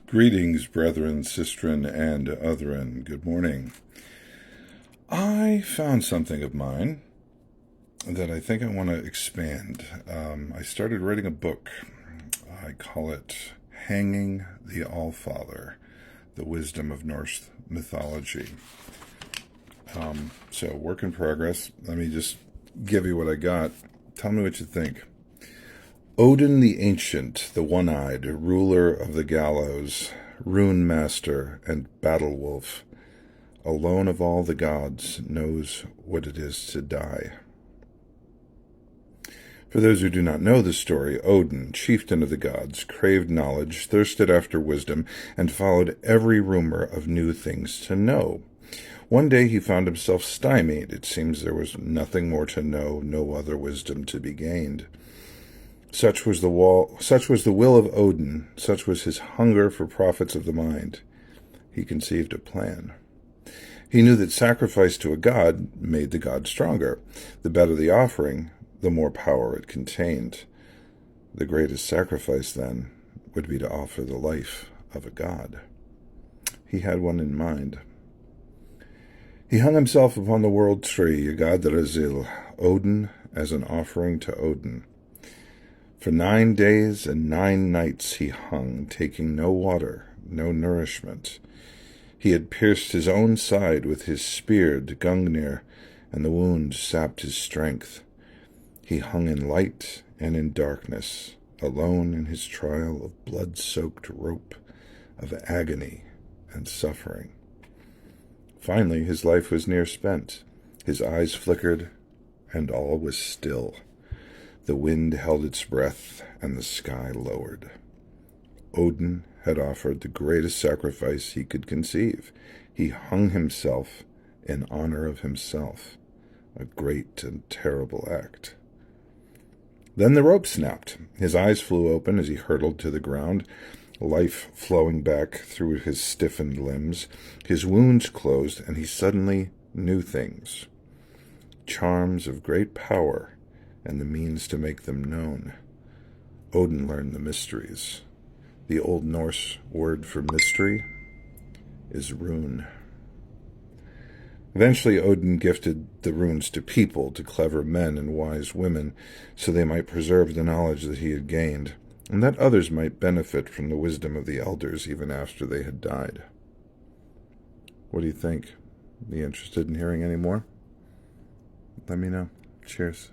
Greetings, brethren, sistren, and otherin. Good morning. I found something of mine that I think I want to expand. I started writing a book. I call it Hanging the Allfather, the Wisdom of Norse Mythology. So, work in progress. Let me just give you what I got. Tell me what you think. Odin the Ancient, the One-Eyed, ruler of the gallows, rune master and battle wolf, alone of all the gods, knows what it is to die. For those who do not know the story, Odin, chieftain of the gods, craved knowledge, thirsted after wisdom, and followed every rumor of new things to know. One day he found himself stymied. It seems there was nothing more to know, no other wisdom to be gained. Such was the will of Odin, such was his hunger for profits of the mind. He conceived a plan. He knew that sacrifice to a god made the god stronger. The better the offering, the more power it contained. The greatest sacrifice, then, would be to offer the life of a god. He had one in mind. He hung himself upon the world tree, Yggdrasil, Odin as an offering to Odin. For 9 days and 9 nights he hung, taking no water, no nourishment. He had pierced his own side with his spear, Gungnir, and the wound sapped his strength. He hung in light and in darkness, alone in his trial of blood-soaked rope, of agony and suffering. Finally, his life was near spent. His eyes flickered, and all was still. The wind held its breath, and the sky lowered. Odin had offered the greatest sacrifice he could conceive. He hung himself in honor of himself, a great and terrible act. Then the rope snapped. His eyes flew open as he hurtled to the ground, life flowing back through his stiffened limbs. His wounds closed, and he suddenly knew things. Charms of great power and the means to make them known. Odin learned the mysteries. The Old Norse word for mystery is rune. Eventually, Odin gifted the runes to people, to clever men and wise women, so they might preserve the knowledge that he had gained, and that others might benefit from the wisdom of the elders even after they had died. What do you think? Be interested in hearing any more? Let me know. Cheers.